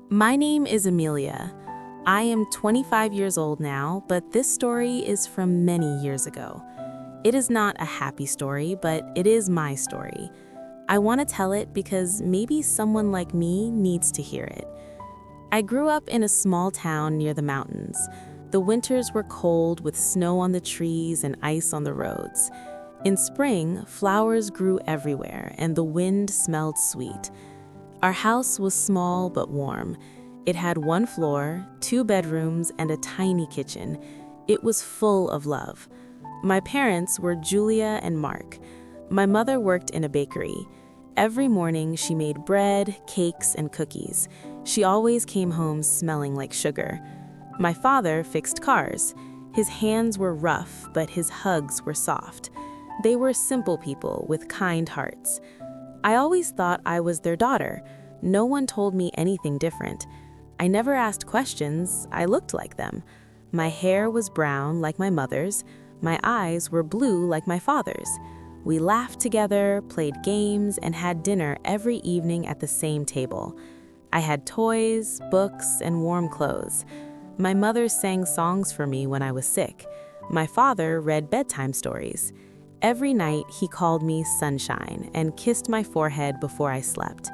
My name is Amelia. I am 25 years old now, but this story is from many years ago. It is not a happy story, but it is my story. I want to tell it because maybe someone like me needs to hear it. I grew up in a small town near the mountains. The winters were cold with snow on the trees and ice on the roads. In spring, flowers grew everywhere and the wind smelled sweet. Our house was small but warm. It had one floor, 2 bedrooms, and a tiny kitchen. It was full of love. My parents were Julia and Mark. My mother worked in a bakery. Every morning she made bread, cakes, and cookies. She always came home smelling like sugar. My father fixed cars. His hands were rough, but his hugs were soft. They were simple people with kind hearts. I always thought I was their daughter. No one told me anything different. I never asked questions. I looked like them. My hair was brown like my mother's. My eyes were blue like my father's. We laughed together, played games, and had dinner every evening at the same table. I had toys, books, and warm clothes. My mother sang songs for me when I was sick. My father read bedtime stories. Every night, he called me Sunshine and kissed my forehead before I slept.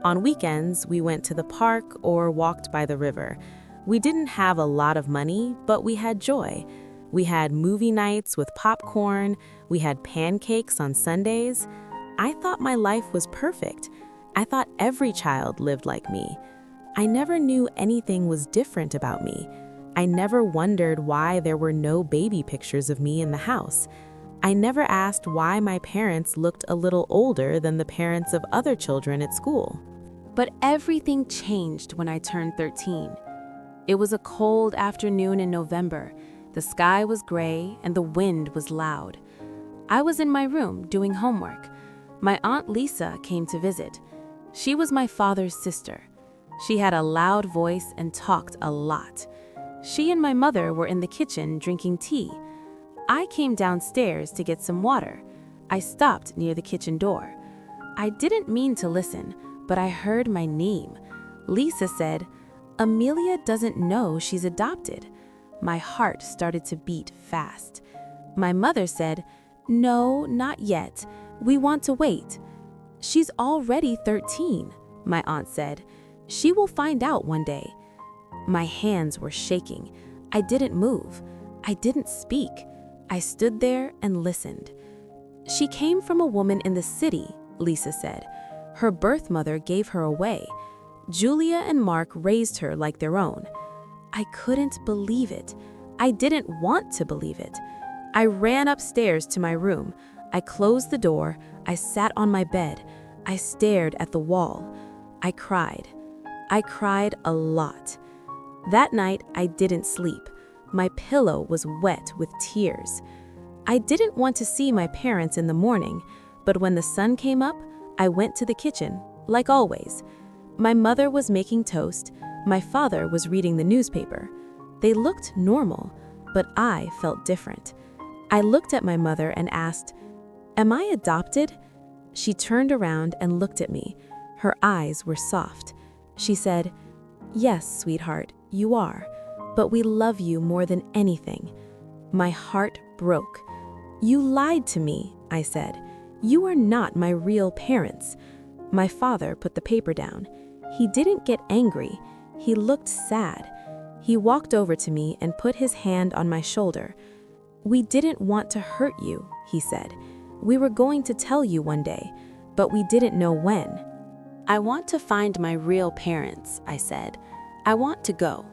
On weekends, we went to the park or walked by the river. We didn't have a lot of money, but we had joy. We had movie nights with popcorn. We had pancakes on Sundays. I thought my life was perfect. I thought every child lived like me. I never knew anything was different about me. I never wondered why there were no baby pictures of me in the house. I never asked why my parents looked a little older than the parents of other children at school. But everything changed when I turned 13. It was a cold afternoon in November. The sky was gray and the wind was loud. I was in my room doing homework. My Aunt Lisa came to visit. She was my father's sister. She had a loud voice and talked a lot. She and my mother were in the kitchen drinking tea. I came downstairs to get some water. I stopped near the kitchen door. I didn't mean to listen, but I heard my name. Lisa said, "Amelia doesn't know she's adopted." My heart started to beat fast. My mother said, "No, not yet. We want to wait." "She's already 13, my aunt said. "She will find out one day." My hands were shaking. I didn't move. I didn't speak. I stood there and listened. "She came from a woman in the city," Lisa said. "Her birth mother gave her away. Julia and Mark raised her like their own." I couldn't believe it. I didn't want to believe it. I ran upstairs to my room. I closed the door. I sat on my bed. I stared at the wall. I cried. I cried a lot. That night, I didn't sleep. My pillow was wet with tears. I didn't want to see my parents in the morning, but when the sun came up, I went to the kitchen, like always. My mother was making toast. My father was reading the newspaper. They looked normal, but I felt different. I looked at my mother and asked, "Am I adopted?" She turned around and looked at me. Her eyes were soft. She said, "Yes, sweetheart, you are. But we love you more than anything." My heart broke. "You lied to me," I said. "You are not my real parents." My father put the paper down. He didn't get angry. He looked sad. He walked over to me and put his hand on my shoulder. "We didn't want to hurt you," he said. "We were going to tell you one day, but we didn't know when." "I want to find my real parents," I said. "I want to go."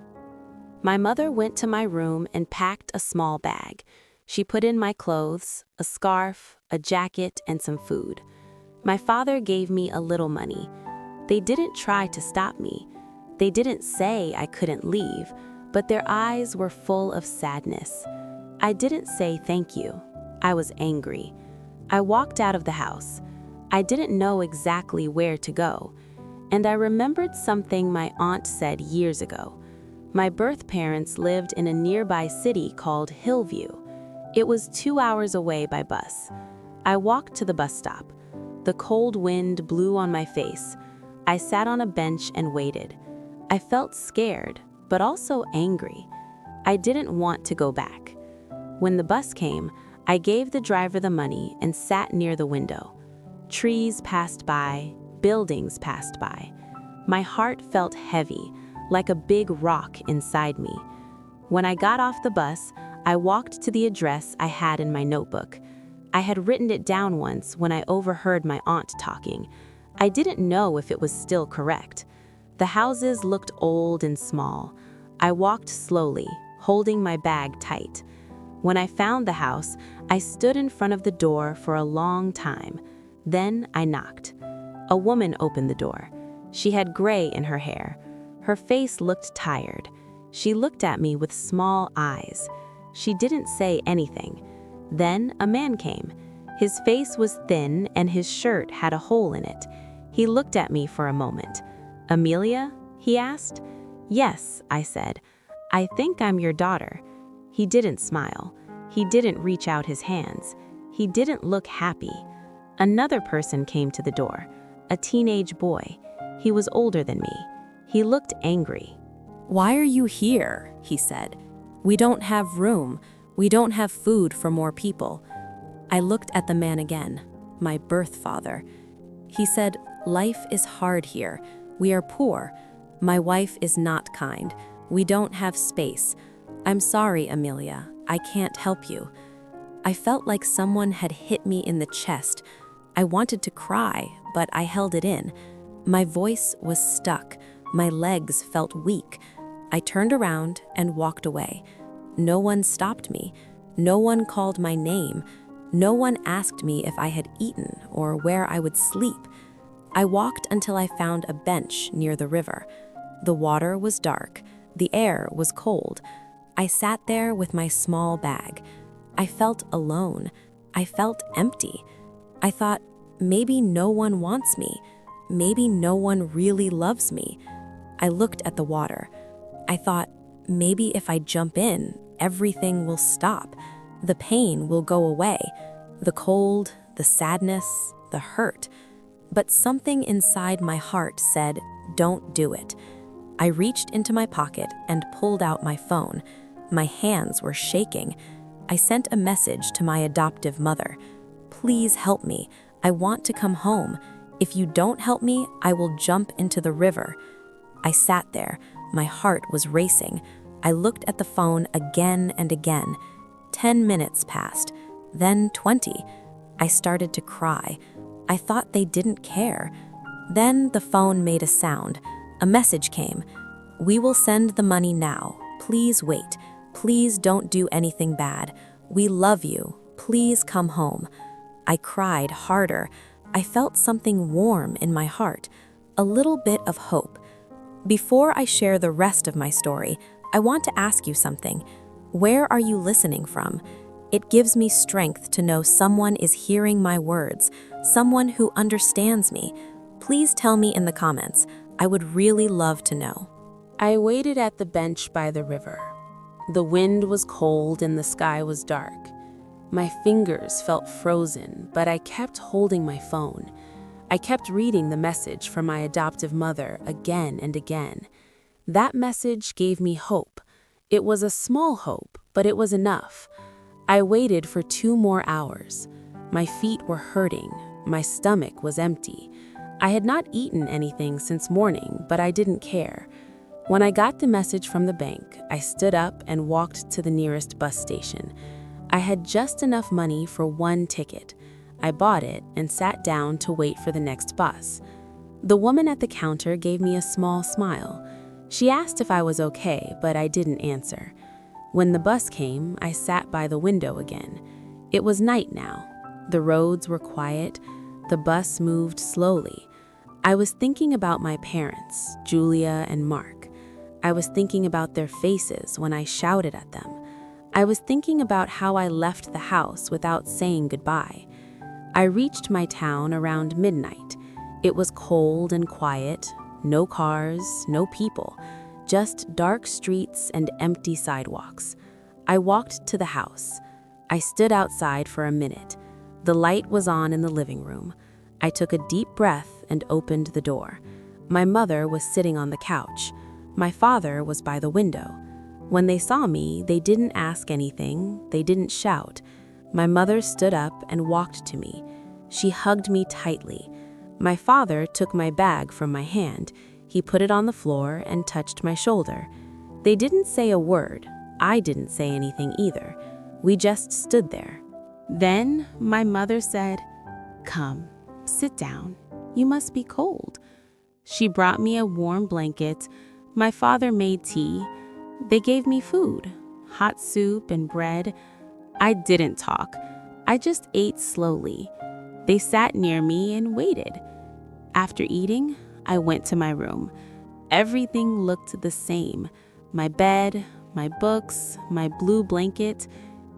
My mother went to my room and packed a small bag. She put in my clothes, a scarf, a jacket, and some food. My father gave me a little money. They didn't try to stop me. They didn't say I couldn't leave, but their eyes were full of sadness. I didn't say thank you. I was angry. I walked out of the house. I didn't know exactly where to go. And I remembered something my aunt said years ago. My birth parents lived in a nearby city called Hillview. It was 2 hours away by bus. I walked to the bus stop. The cold wind blew on my face. I sat on a bench and waited. I felt scared, but also angry. I didn't want to go back. When the bus came, I gave the driver the money and sat near the window. Trees passed by, buildings passed by. My heart felt heavy, like a big rock inside me. When I got off the bus, I walked to the address I had in my notebook. I had written it down once when I overheard my aunt talking. I didn't know if it was still correct. The houses looked old and small. I walked slowly, holding my bag tight. When I found the house, I stood in front of the door for a long time. Then I knocked. A woman opened the door. She had gray in her hair. Her face looked tired. She looked at me with small eyes. She didn't say anything. Then a man came. His face was thin and his shirt had a hole in it. He looked at me for a moment. "Amelia?" he asked. "Yes," I said. "I think I'm your daughter." He didn't smile. He didn't reach out his hands. He didn't look happy. Another person came to the door, a teenage boy. He was older than me. He looked angry. "Why are you here?" he said. "We don't have room. We don't have food for more people." I looked at the man again, my birth father. He said, "Life is hard here. We are poor. My wife is not kind. We don't have space. I'm sorry, Amelia. I can't help you." I felt like someone had hit me in the chest. I wanted to cry, but I held it in. My voice was stuck. My legs felt weak. I turned around and walked away. No one stopped me. No one called my name. No one asked me if I had eaten or where I would sleep. I walked until I found a bench near the river. The water was dark. The air was cold. I sat there with my small bag. I felt alone. I felt empty. I thought, maybe no one wants me. Maybe no one really loves me. I looked at the water. I thought, maybe if I jump in, everything will stop. The pain will go away. The cold, the sadness, the hurt. But something inside my heart said, don't do it. I reached into my pocket and pulled out my phone. My hands were shaking. I sent a message to my adoptive mother. "Please help me. I want to come home. If you don't help me, I will jump into the river." I sat there. My heart was racing. I looked at the phone again and again. 10 minutes passed, then 20. I started to cry. I thought they didn't care. Then the phone made a sound. A message came. "We will send the money now. Please wait. Please don't do anything bad. We love you. Please come home." I cried harder. I felt something warm in my heart, a little bit of hope. Before I share the rest of my story, I want to ask you something. Where are you listening from? It gives me strength to know someone is hearing my words, someone who understands me. Please tell me in the comments. I would really love to know. I waited at the bench by the river. The wind was cold and the sky was dark. My fingers felt frozen, but I kept holding my phone. I kept reading the message from my adoptive mother again and again. That message gave me hope. It was a small hope, but it was enough. I waited for 2 more hours. My feet were hurting. My stomach was empty. I had not eaten anything since morning, but I didn't care. When I got the message from the bank, I stood up and walked to the nearest bus station. I had just enough money for 1 ticket. I bought it and sat down to wait for the next bus. The woman at the counter gave me a small smile. She asked if I was okay, but I didn't answer. When the bus came, I sat by the window again. It was night now. The roads were quiet. The bus moved slowly. I was thinking about my parents, Julia and Mark. I was thinking about their faces when I shouted at them. I was thinking about how I left the house without saying goodbye. I reached my town around midnight. It was cold and quiet, no cars, no people, just dark streets and empty sidewalks. I walked to the house. I stood outside for a minute. The light was on in the living room. I took a deep breath and opened the door. My mother was sitting on the couch. My father was by the window. When they saw me, they didn't ask anything, they didn't shout. My mother stood up and walked to me. She hugged me tightly. My father took my bag from my hand. He put it on the floor and touched my shoulder. They didn't say a word. I didn't say anything either. We just stood there. Then my mother said, "Come, sit down. You must be cold." She brought me a warm blanket. My father made tea. They gave me food, hot soup and bread. I didn't talk. I just ate slowly. They sat near me and waited. After eating, I went to my room. Everything looked the same. My bed, my books, my blue blanket.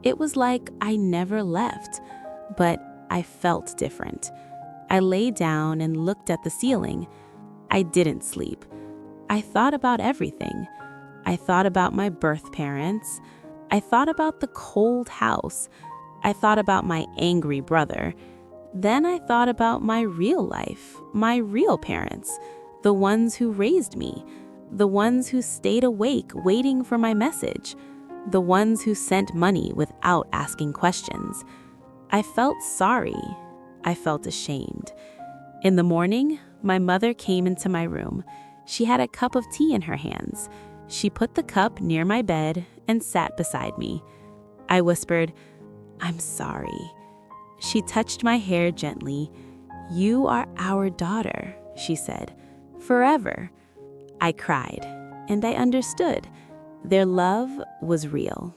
It was like I never left, but I felt different. I lay down and looked at the ceiling. I didn't sleep. I thought about everything. I thought about my birth parents. I thought about the cold house. I thought about my angry brother. Then I thought about my real life, my real parents, the ones who raised me, the ones who stayed awake waiting for my message, the ones who sent money without asking questions. I felt sorry. I felt ashamed. In the morning, my mother came into my room. She had a cup of tea in her hands. She put the cup near my bed and sat beside me. I whispered, "I'm sorry." She touched my hair gently. "You are our daughter," she said, "forever." I cried, and I understood. Their love was real.